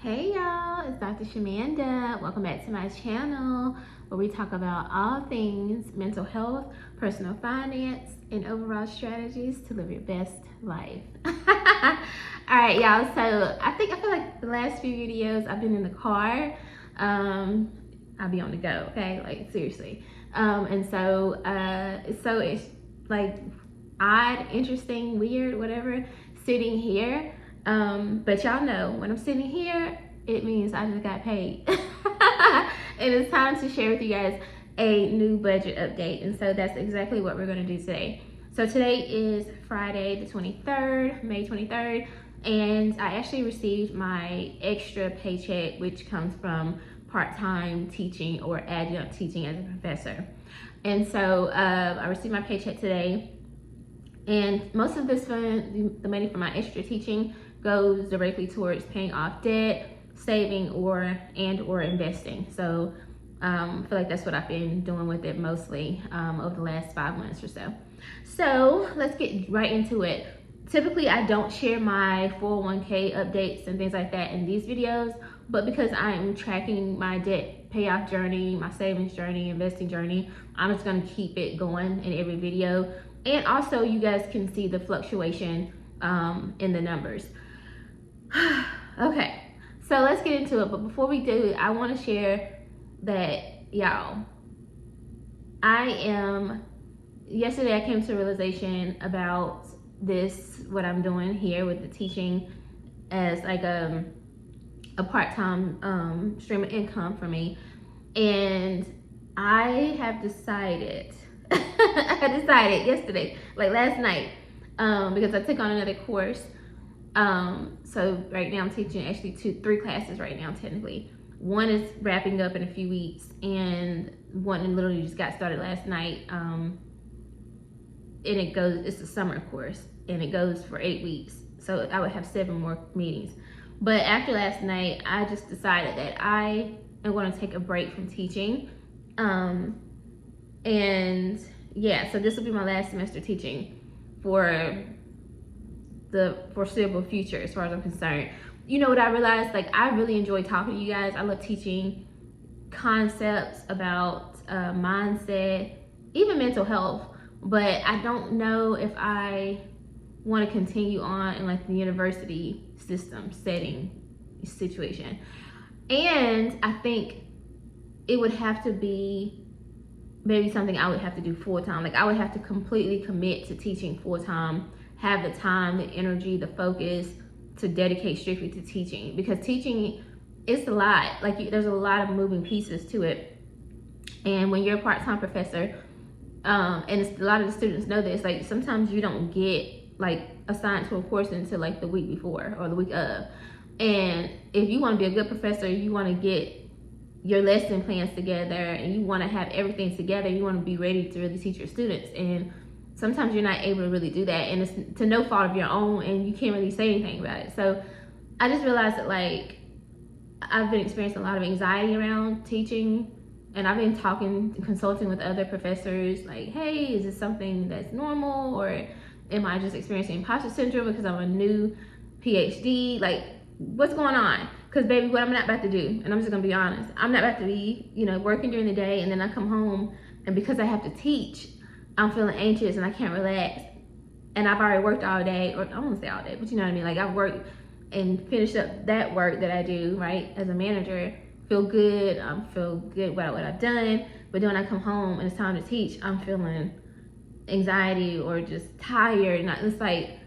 Hey y'all, it's Dr. Shamanda. Welcome back to my channel where we talk about all things mental health, personal finance, and overall strategies to live your best life. Alright y'all, so I feel like the last few videos I've been in the car. I'll be on the go, okay? Like seriously. So it's like odd, interesting, weird, whatever, sitting here. But y'all know when I'm sitting here, it means I just got paid. And it's time to share with you guys a new budget update. And so that's exactly what we're going to do today. So today is Friday the 23rd, May 23rd. And I actually received my extra paycheck, which comes from part-time teaching or adjunct teaching as a professor. And so I received my paycheck today. And most of this fund, the money for my extra teaching, goes directly towards paying off debt, saving, or investing. So I feel like that's what I've been doing with it mostly over the last 5 months or so. So let's get right into it. Typically, I don't share my 401k updates and things like that in these videos, but because I am tracking my debt payoff journey, my savings journey, investing journey, I'm just gonna keep it going in every video. And also you guys can see the fluctuation in the numbers. Okay, so let's get into it. But before we do, I want to share that, y'all, yesterday I came to a realization about what I'm doing here with the teaching as like a part-time stream of income for me. And I have decided, I decided yesterday, like last night, because I took on another course. So right now I'm teaching actually 3 classes right now technically. One is wrapping up in a few weeks, and one literally just got started last night. And it's a summer course, and it goes for 8 weeks. So I would have 7 more meetings. But after last night, I just decided that I am going to take a break from teaching. And yeah, so this will be my last semester teaching for the foreseeable future as far as I'm concerned. You know what I realized? Like, I really enjoy talking to you guys. I love teaching concepts about mindset, even mental health, but I don't know if I want to continue on in like the university system situation. And I think it would have to be maybe something I would have to do full-time. Like, I would have to completely commit to teaching full-time, have the time, the energy, the focus to dedicate strictly to teaching, because teaching, it's a lot. Like, there's a lot of moving pieces to it. And when you're a part-time professor, and a lot of the students know this, like sometimes you don't get like assigned to a course until like the week before or the week of. And if you want to be a good professor, you want to get your lesson plans together, and you want to have everything together. You want to be ready to really teach your students, and sometimes you're not able to really do that, and it's to no fault of your own, and you can't really say anything about it. So I just realized that, like, I've been experiencing a lot of anxiety around teaching, and I've been consulting with other professors, like, hey, is this something that's normal, or am I just experiencing imposter syndrome because I'm a new PhD? Like, what's going on? Because baby, what I'm not about to do, and I'm just gonna be honest, I'm not about to be, working during the day, and then I come home, and because I have to teach, I'm feeling anxious and I can't relax. And I've already worked all day, or I won't say all day, but you know what I mean? Like, I've worked and finished up that work that I do, right, as a manager, feel good about what I've done. But then when I come home and it's time to teach, I'm feeling anxiety or just tired. And it's like,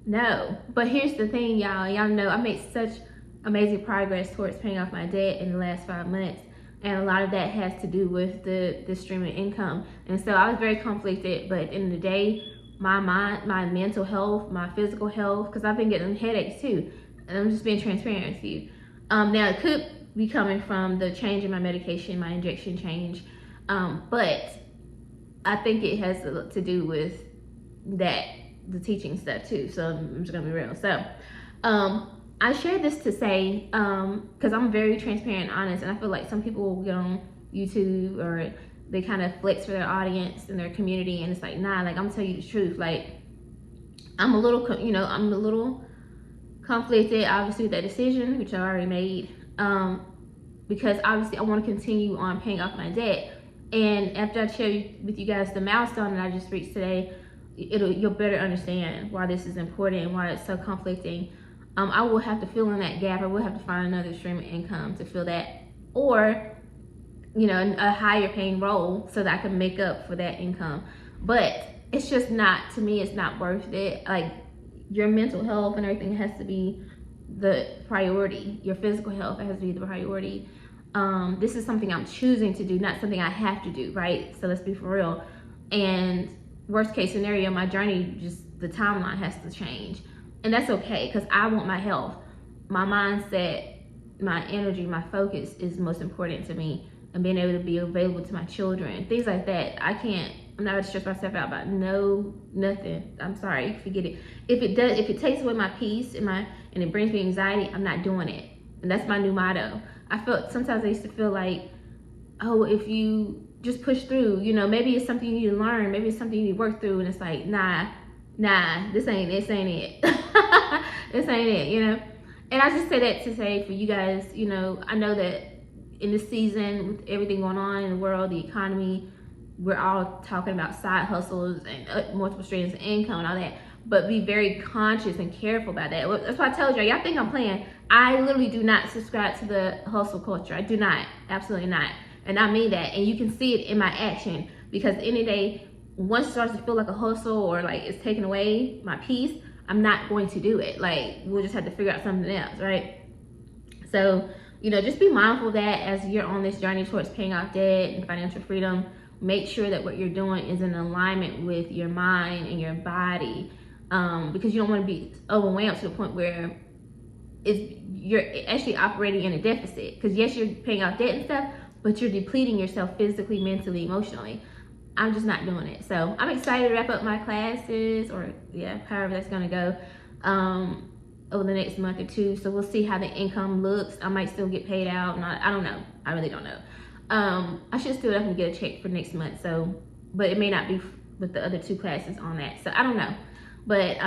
no. But here's the thing, y'all know I made such amazing progress towards paying off my debt in the last 5 months. And a lot of that has to do with the stream of income. And so I was very conflicted, but at the end of the day, my mind, my mental health, my physical health, because I've been getting headaches too. And I'm just being transparent with you. Now it could be coming from the change in my medication, my injection change. But I think it has to do with the teaching stuff too. So I'm just gonna be real. So I share this to say, because I'm very transparent and honest, and I feel like some people will get on YouTube or they kind of flex for their audience and their community, and it's like, nah, like, I'm gonna tell you the truth. Like, I'm a little conflicted, obviously, with that decision, which I already made, because obviously I want to continue on paying off my debt. And after I share with you guys the milestone that I just reached today, you'll better understand why this is important and why it's so conflicting. I will have to fill in that gap. I will have to find another stream of income to fill that, or a higher paying role so that I can make up for that income. But it's just not, to me, it's not worth it. Like, your mental health and everything has to be the priority. Your physical health has to be the priority. This is something I'm choosing to do, not something I have to do, right? So let's be for real. And worst case scenario, my journey, just the timeline has to change. And that's okay, because I want my health. My mindset, my energy, my focus is most important to me, and being able to be available to my children, things like that. I'm not gonna stress myself out about nothing. I'm sorry, forget it. If it takes away my peace and it brings me anxiety, I'm not doing it. And that's my new motto. Sometimes I used to feel like, oh, if you just push through, maybe it's something you need to learn, maybe it's something you need to work through, and it's like, nah, this ain't it. This ain't it, And I just say that to say, for you guys, I know that in this season, with everything going on in the world, the economy, we're all talking about side hustles and multiple streams of income and all that, but be very conscious and careful about that. That's why I told y'all think I'm playing. I literally do not subscribe to the hustle culture. I do not, absolutely not. And I mean that, and you can see it in my action, because at the end of the day, once it starts to feel like a hustle or like it's taking away my peace, I'm not going to do it. Like, we'll just have to figure out something else, right? So, just be mindful of that as you're on this journey towards paying off debt and financial freedom. Make sure that what you're doing is in alignment with your mind and your body, because you don't want to be overwhelmed to the point where you're actually operating in a deficit. Because yes, you're paying off debt and stuff, but you're depleting yourself physically, mentally, emotionally. I'm just not doing it. So I'm excited to wrap up my classes, or however that's gonna go, over the next month or two. So we'll see how the income looks. I might still get paid out. I don't know. I really don't know. I should still definitely get a check for next month. So, but it may not be with the other 2 classes on that. So I don't know. But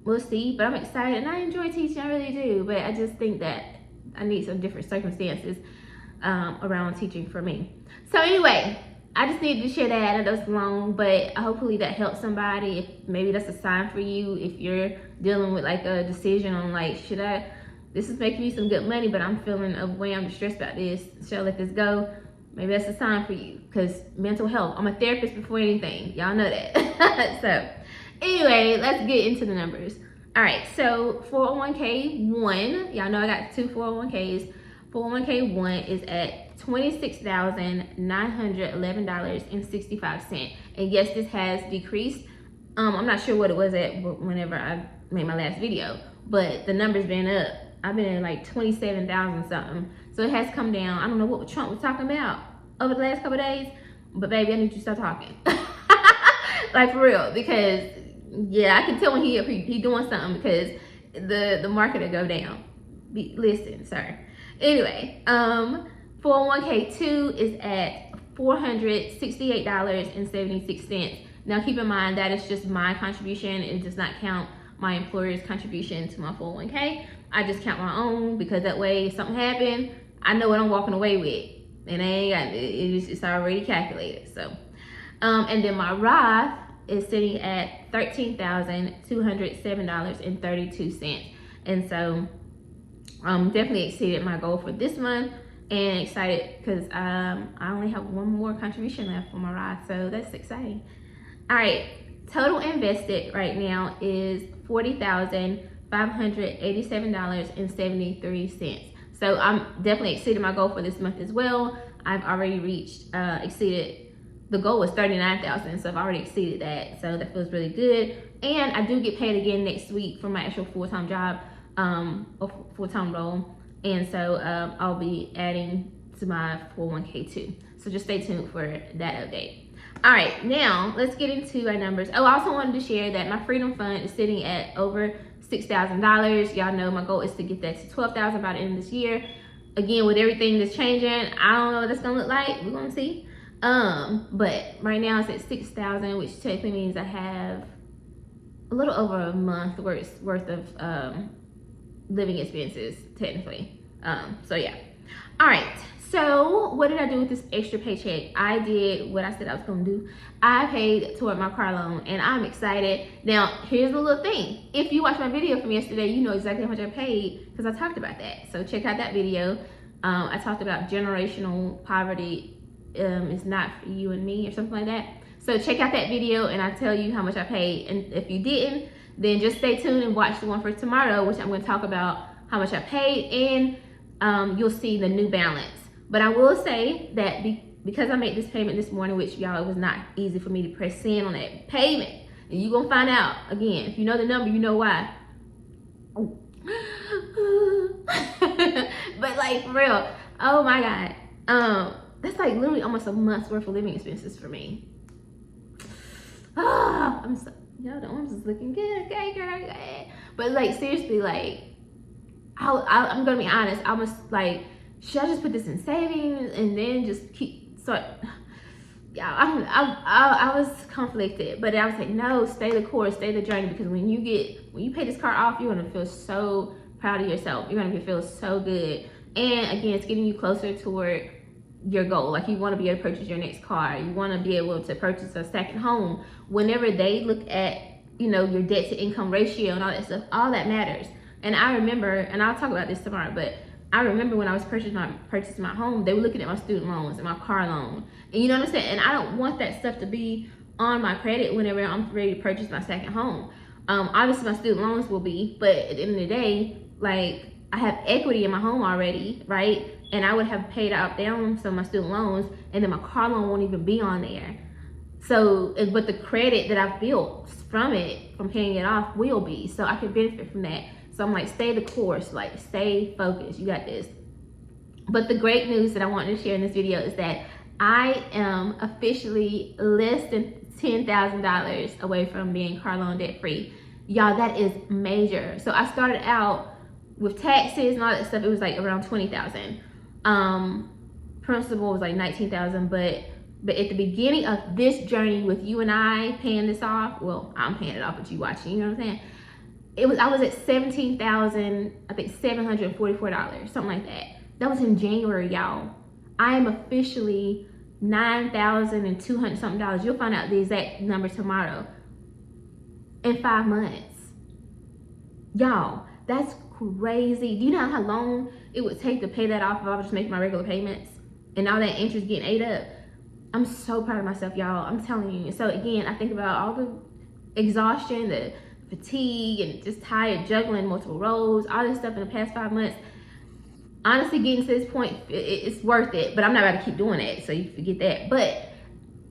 we'll see. But I'm excited, and I enjoy teaching. I really do. But I just think that I need some different circumstances around teaching for me. So anyway, I just needed to share that. I know it's long, but hopefully that helps somebody. If maybe that's a sign for you, if you're dealing with like a decision on like, this is making me some good money, but I'm feeling overwhelmed, I'm stressed about this, should I let this go? Maybe that's a sign for you, because mental health, I'm a therapist before anything. Y'all know that. So anyway, let's get into the numbers. All right, so 401k 1, y'all know I got 2 401ks. 401k 1 is at $26,911.65. And yes, this has decreased. I'm not sure what it was at whenever I made my last video, but the number's been up. I've been at like 27,000 something. So it has come down. I don't know what Trump was talking about over the last couple of days, but baby, I need you to start talking. Like, for real, because I can tell when he doing something, because the market will go down. Listen, sir. Anyway, 401k 2 is at $468.76. Now keep in mind that is just my contribution. It does not count my employer's contribution to my 401k. I just count my own, because that way if something happened, I know what I'm walking away with, and it's already calculated. So and then my Roth is sitting at $13,207.32. And so definitely exceeded my goal for this month, and excited because I only have one more contribution left for my Roth, so that's exciting. All right, total invested right now is $40,587.73. So I'm definitely exceeded my goal for this month as well. I've already exceeded. The goal was 39,000, so I've already exceeded that. So that feels really good. And I do get paid again next week for my actual full-time job, or full-time role. And so I'll be adding to my 401k too. So just stay tuned for that update. All right, now let's get into our numbers. Oh, I also wanted to share that my Freedom Fund is sitting at over $6,000. Y'all know my goal is to get that to $12,000 by the end of this year. Again, with everything that's changing, I don't know what that's gonna look like. We're gonna see. But right now it's at 6,000, which technically means I have a little over a month worth of living expenses technically. So yeah. All right. So what did I do with this extra paycheck? I did what I said I was gonna do. I paid toward my car loan, and I'm excited. Now, here's the little thing. If you watched my video from yesterday, you know exactly how much I paid because I talked about that. So check out that video. I talked about generational poverty is not for you and me or something like that. So check out that video and I tell you how much I paid. And if you didn't, then just stay tuned and watch the one for tomorrow, which I'm going to talk about how much I paid, and you'll see the new balance. But I will say that because I made this payment this morning, which y'all, it was not easy for me to press send on that payment. And you're going to find out, again, if you know the number, you know why. But like, for real, oh my God. That's like literally almost a month's worth of living expenses for me. I'm so, y'all, the arms is looking good, okay, girl. But like, seriously, like, I'm gonna be honest. I was like, should I just put this in savings and then just yeah, I was conflicted, but I was like, no, stay the course, stay the journey, because when you pay this car off, you're gonna feel so proud of yourself. You're gonna feel so good, and again, it's getting you closer toward your goal. Like, you want to be able to purchase your next car. You want to be able to purchase a second home. Whenever they look at, you know, your debt to income ratio and all that stuff, all that matters. And I remember, and I'll talk about this tomorrow, but I remember when I was purchasing my home, they were looking at my student loans and my car loan. And you know what I'm saying? And I don't want that stuff to be on my credit whenever I'm ready to purchase my second home. Obviously my student loans will be, but at the end of the day, like, I have equity in my home already, right? And I would have paid out down some of my student loans, and then my car loan won't even be on there. So, but the credit that I've built from paying it off will be, so I can benefit from that. So I'm like, stay the course, like, stay focused, you got this. But the great news that I wanted to share in this video is that I am officially less than $10,000 away from being car loan debt free. Y'all, that is major. So I started out with taxes and all that stuff, it was like around $20,000. Principal was like $19,000, but at the beginning of this journey with you and I paying this off, well, I'm paying it off, but you watching, you know what I'm saying? I was at $17,000, I think $744, something like that. That was in January, y'all. I am officially $9,200 something. You'll find out the exact number tomorrow. In 5 months. Y'all, that's crazy. Do you know how long it would take to pay that off if I was just making my regular payments and all that interest getting ate up? I'm so proud of myself, y'all. I'm telling you. So again, I think about all the exhaustion, the fatigue, and just tired juggling multiple roles, all this stuff in the past 5 months. Honestly, getting to this point, it's worth it, but I'm not about to keep doing it, so you forget that. But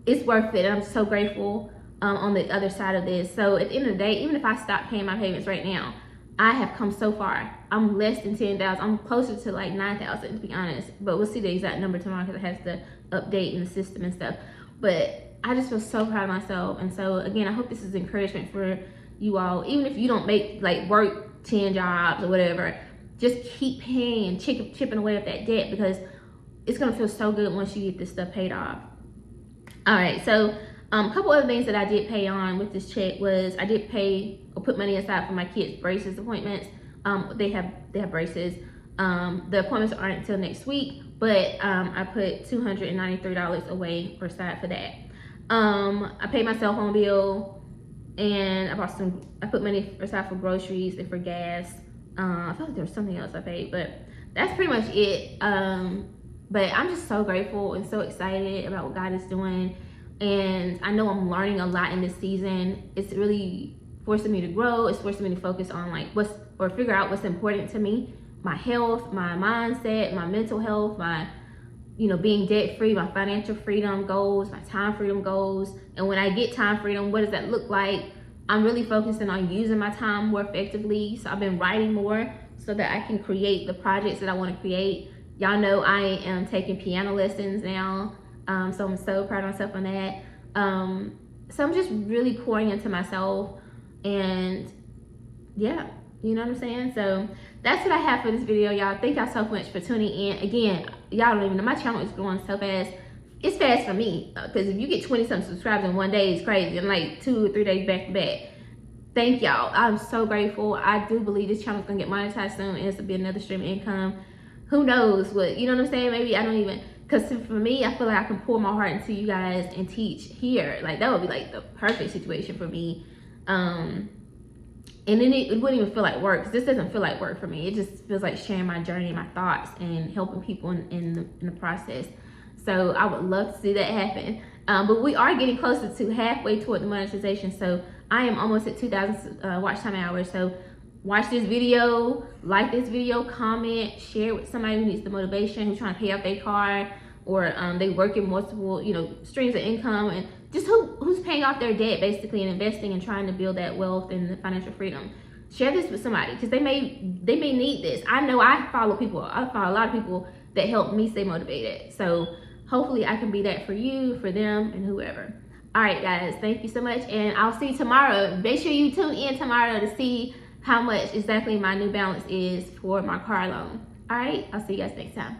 it's worth it. I'm so grateful on the other side of this. So at the end of the day, even if I stop paying my payments right now, I have come so far. I'm less than 10,000. I'm closer to like 9,000 to be honest. But we'll see the exact number tomorrow because it has to update in the system and stuff. But I just feel so proud of myself. And so again, I hope this is encouragement for you all. Even if you don't work 10 jobs or whatever, just keep paying and chipping away at that debt, because it's gonna feel so good once you get this stuff paid off. All right, so a couple other things that I did pay on with this check was I did pay or put money aside for my kids' braces appointments. They have braces. The appointments aren't until next week, but I put $293 away for aside for that. I paid my cell phone bill, and I put money aside for groceries and for gas. I feel like there was something else I paid, but that's pretty much it. But I'm just so grateful and so excited about what God is doing. And I know I'm learning a lot in this season. It's really forcing me to grow. It's forcing me to focus on figure out what's important to me. My health, my mindset, my mental health, my, being debt free, my financial freedom goals, my time freedom goals. And when I get time freedom, what does that look like? I'm really focusing on using my time more effectively. So I've been writing more so that I can create the projects that I want to create. Y'all know I am taking piano lessons now. So I'm so proud of myself on that. So I'm just really pouring into myself, and yeah, you know what I'm saying? So that's what I have for this video, y'all. Thank y'all so much for tuning in. Again, y'all don't even know, my channel is growing so fast. It's fast for me, because if you get 20-something subscribers in one day, it's crazy. I'm like 2 or 3 days back to back. thank y'all. I'm so grateful. I do believe this channel is gonna get monetized soon, and it's gonna be another stream of income. Who knows what, you know what I'm saying? Maybe I don't even, because for me, I feel like I can pour my heart into you guys and teach here. Like that would be like the perfect situation for me. And then it wouldn't even feel like work. This doesn't feel like work for me. It just feels like sharing my journey, my thoughts, and helping people in the process. So I would love to see that happen. But we are getting closer to halfway toward the monetization. So I am almost at 2,000 watch time hours. So watch this video, like this video, comment, share it with somebody who needs the motivation, who's trying to pay off their car, or they work in multiple, streams of income, and just who's paying off their debt basically and investing and trying to build that wealth and the financial freedom. Share this with somebody because they may need this. I know I follow a lot of people that help me stay motivated. So hopefully I can be that for you, for them, and whoever. All right, guys, thank you so much, and I'll see you tomorrow. Make sure you tune in tomorrow to see how much exactly my new balance is for my car loan. All right, I'll see you guys next time.